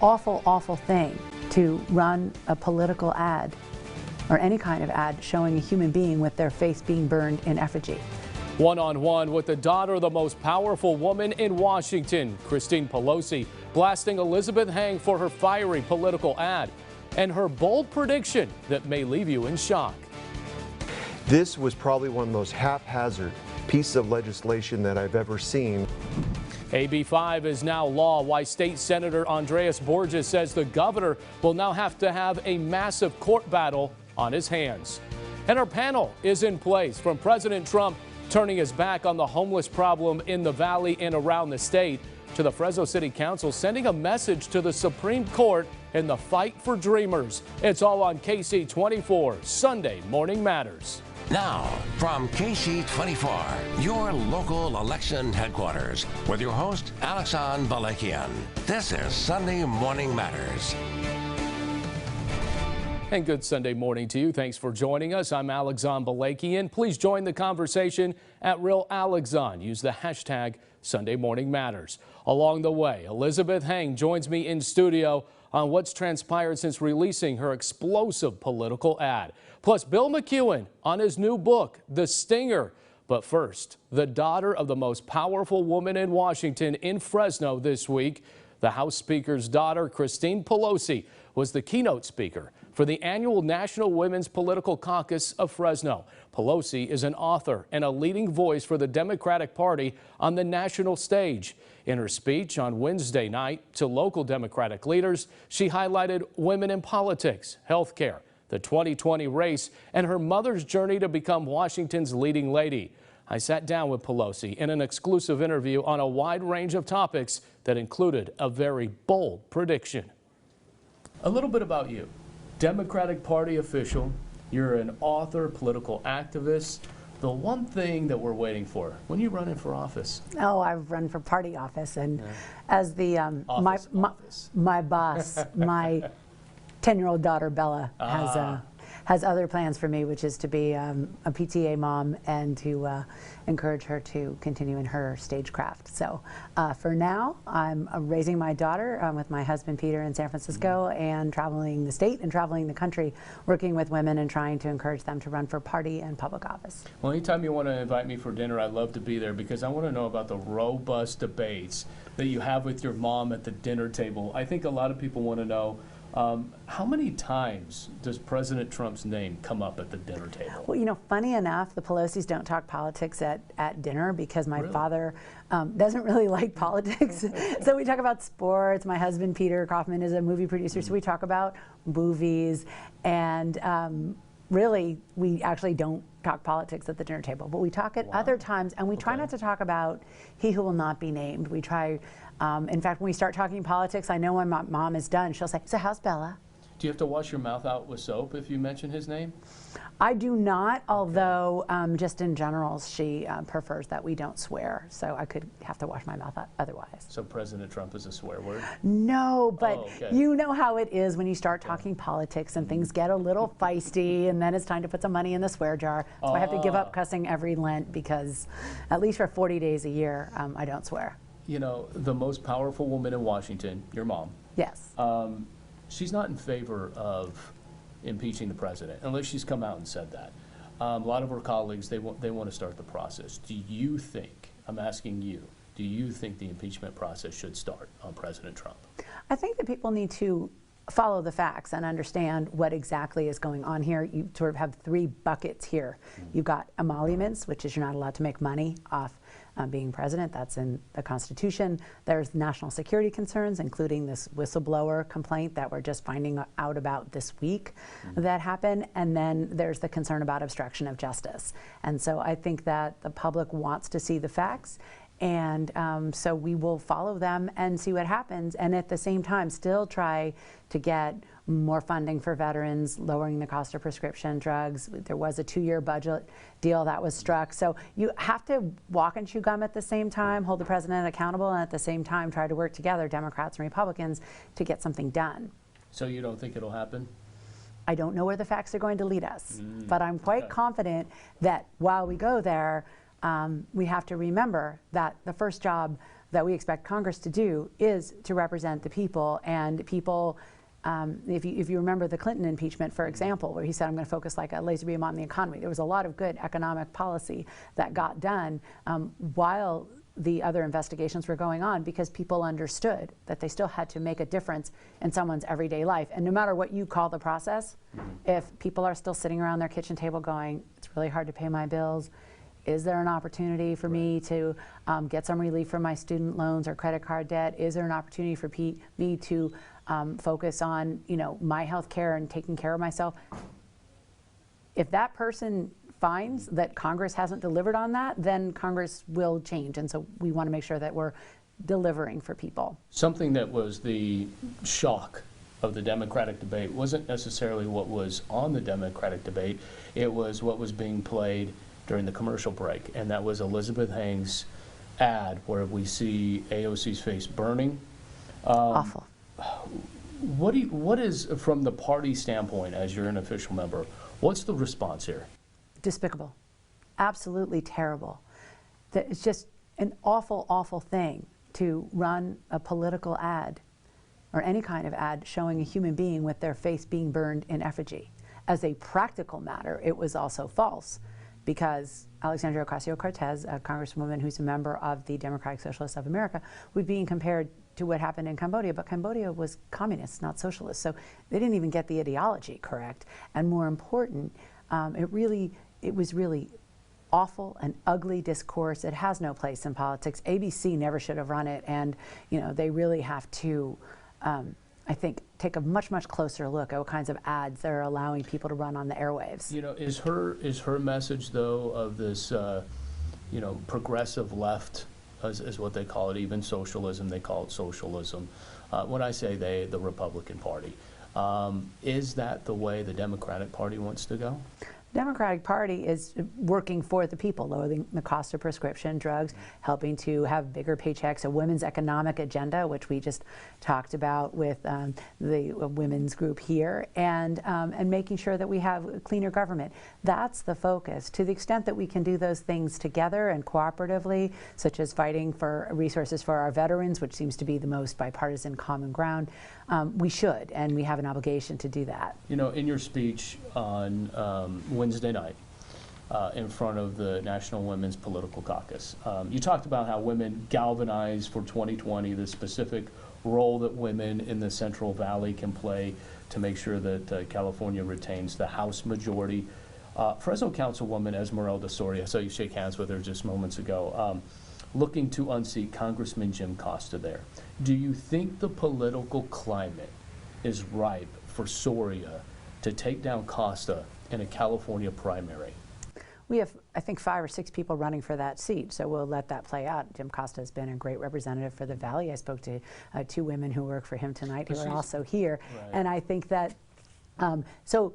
Awful, awful thing to run a political ad or any kind of ad showing a human being with their face being burned in effigy. One-on-one with the daughter of the most powerful woman in Washington, Christine Pelosi, blasting Elizabeth Heng for her fiery political ad and her bold prediction that may leave you in shock. This was probably one of the most haphazard pieces of legislation that I've ever seen. AB 5 is now law, why State Senator Andreas Borges says the governor will now have to have a massive court battle on his hands. And our panel is in place, from President Trump turning his back on the homeless problem in the valley and around the state, to the Fresno City Council sending a message to the Supreme Court in the fight for dreamers. It's all on KC24, Sunday Morning Matters. Now, from KC24, your local election headquarters, with your host, Alexan Balakian. This is Sunday Morning Matters. And good Sunday morning to you. Thanks for joining us. I'm Alexan Balakian. Please join the conversation at RealAlexan. Use the hashtag Sunday Morning Matters. Along the way, Elizabeth Heng joins me in studio on what's transpired since releasing her explosive political ad. Plus, Bill McEwen on his new book, The Stinger. But first, the daughter of the most powerful woman in Washington in Fresno this week, the House Speaker's daughter, Christine Pelosi, was the keynote speaker for the annual National Women's Political Caucus of Fresno. Pelosi is an author and a leading voice for the Democratic Party on the national stage. In her speech on Wednesday night to local Democratic leaders, she highlighted women in politics, health care, the 2020 race, and her mother's journey to become Washington's leading lady. I sat down with Pelosi in an exclusive interview on a wide range of topics that included a very bold prediction. A little bit about you. Democratic Party official, you're an author, political activist. The one thing that we're waiting for, when you running for office? Oh, I've run for party office, and as the my boss, my 10-year-old daughter Bella has other plans for me, which is to be a PTA mom and to encourage her to continue in her stagecraft. So for now, I'm raising my daughter with my husband Peter in San Francisco and traveling the state and traveling the country, working with women and trying to encourage them to run for party and public office. Well, anytime you want to invite me for dinner, I'd love to be there, because I want to know about the robust debates that you have with your mom at the dinner table. I think a lot of people want to know, how many times does President Trump's name come up at the dinner table? Well, you know, funny enough, the Pelosi's don't talk politics at dinner, because my father doesn't really like politics. So we talk about sports. My husband, Peter Kaufman, is a movie producer, so we talk about movies. And really, we actually don't talk politics at the dinner table, but we talk at other times, and we try not to talk about he who will not be named. We try, in fact, when we start talking politics, I know when my mom is done, she'll say, "So how's Bella?" Do you have to wash your mouth out with soap if you mention his name? I do not, although just in general, she prefers that we don't swear, so I could have to wash my mouth out otherwise. So President Trump is a swear word? No, but you know how it is when you start talking politics and things get a little feisty, and then it's time to put some money in the swear jar. So I have to give up cussing every Lent, because at least for 40 days a year, I don't swear. You know, the most powerful woman in Washington, your mom. Yes. She's not in favor of impeaching the president, unless she's come out and said that. A lot of her colleagues, they want to start the process. Do you think, I'm asking you, do you think the impeachment process should start on President Trump? I think that people need to follow the facts and understand what exactly is going on here. You sort of have three buckets here. You've got emoluments, which is you're not allowed to make money off being president. That's in the Constitution. There's national security concerns, including this whistleblower complaint that we're just finding out about this week that happened. And then there's the concern about obstruction of justice. And so I think that the public wants to see the facts. And so we will follow them and see what happens, and at the same time still try to get more funding for veterans, lowering the cost of prescription drugs. There was a 2-year budget deal that was struck. So you have to walk and chew gum at the same time, hold the president accountable, and at the same time try to work together, Democrats and Republicans, to get something done. So you don't think it'll happen? I don't know where the facts are going to lead us, but I'm quite confident that while we go there, we have to remember that the first job that we expect Congress to do is to represent the people, and people, if you remember the Clinton impeachment, for example, where he said, I'm going to focus like a laser beam on the economy. There was a lot of good economic policy that got done while the other investigations were going on, because people understood that they still had to make a difference in someone's everyday life. And no matter what you call the process, if people are still sitting around their kitchen table going, it's really hard to pay my bills, is there an opportunity for me to get some relief from my student loans or credit card debt? Is there an opportunity for me to focus on, my health care and taking care of myself? If that person finds that Congress hasn't delivered on that, then Congress will change. And so we want to make sure that we're delivering for people. Something that was the shock of the Democratic debate wasn't necessarily what was on the Democratic debate, it was what was being played during the commercial break, and that was Elizabeth Heng's ad where we see AOC's face burning. Awful. What is, from the party standpoint, as you're an official member, what's the response here? Despicable. Absolutely terrible. It's just an awful, awful thing to run a political ad or any kind of ad showing a human being with their face being burned in effigy. As a practical matter, it was also false, because Alexandria Ocasio-Cortez, a congresswoman who's a member of the Democratic Socialists of America, was being compared to what happened in Cambodia, but Cambodia was communist, not socialist, so they didn't even get the ideology correct. And more important, it was really awful and ugly discourse. It has no place in politics. ABC never should have run it, and they really have to, I think, take a much, much closer look at what kinds of ads they're allowing people to run on the airwaves. Is her message, though, of this, progressive left, is what they call it, even socialism, they call it socialism. When I say they, the Republican Party, is that the way the Democratic Party wants to go? Democratic Party is working for the people, lowering the cost of prescription drugs, helping to have bigger paychecks, a women's economic agenda, which we just talked about with the women's group here, and making sure that we have a cleaner government. That's the focus. To the extent that we can do those things together and cooperatively, such as fighting for resources for our veterans, which seems to be the most bipartisan common ground, we should, and we have an obligation to do that. In your speech on Wednesday night in front of the National Women's Political Caucus, you talked about how women galvanize for 2020, the specific role that women in the Central Valley can play to make sure that California retains the House majority. Fresno Councilwoman Esmeralda Soria, I saw you shake hands with her just moments ago, looking to unseat Congressman Jim Costa there. Do you think the political climate is ripe for Soria to take down Costa in a California primary? We have, I think, 5 or 6 people running for that seat, so we'll let that play out. Jim Costa has been a great representative for the Valley. I spoke to 2 women who work for him tonight who are also here. Right. And I think that, so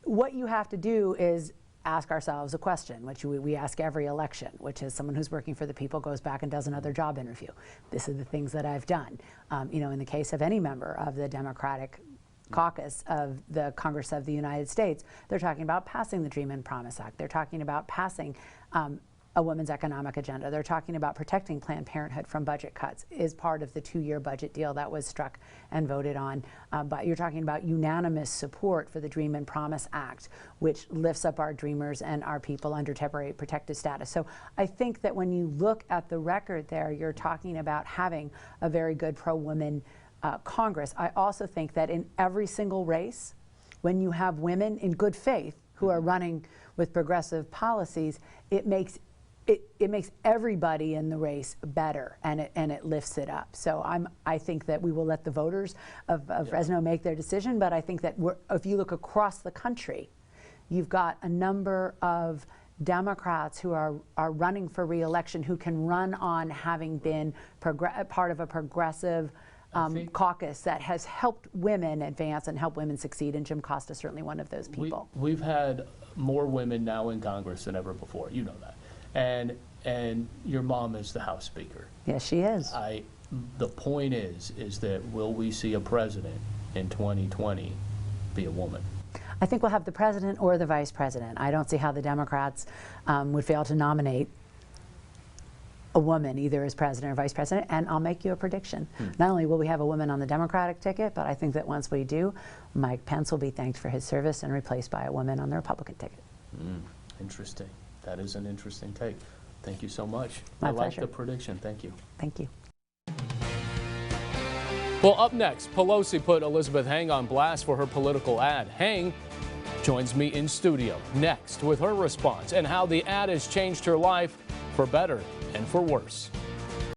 what you have to do is ask ourselves a question, which we ask every election, which is someone who's working for the people goes back and does another job interview. This is the things that I've done. In the case of any member of the Democratic caucus of the Congress of the United States, they're talking about passing the Dream and Promise Act. They're talking about passing a women's economic agenda. They're talking about protecting Planned Parenthood from budget cuts is part of the 2-year budget deal that was struck and voted on. But you're talking about unanimous support for the Dream and Promise Act, which lifts up our dreamers and our people under temporary protected status. So I think that when you look at the record there, you're talking about having a very good pro-women Congress. I also think that in every single race, when you have women in good faith who are running with progressive policies, it makes everybody in the race better, and it lifts it up. So I think that we will let the voters of Fresno make their decision, but I think that if you look across the country, you've got a number of Democrats who are running for re-election who can run on having been part of a progressive caucus that has helped women advance and help women succeed, and Jim Costa is certainly one of those people. We've had more women now in Congress than ever before. You know that. And your mom is the House Speaker. Yes, she is. The point is that will we see a president in 2020 be a woman? I think we'll have the president or the vice president. I don't see how the Democrats would fail to nominate a woman either as president or vice president, and I'll make you a prediction. Not only will we have a woman on the Democratic ticket, but I think that once we do, Mike Pence will be thanked for his service and replaced by a woman on the Republican ticket. Interesting. That is an interesting take. Thank you so much. My I like pleasure. the prediction. Thank you. Thank you. Well, up next, Pelosi put Elizabeth Heng on blast for her political ad. Heng joins me in studio next with her response and how the ad has changed her life for better and for worse.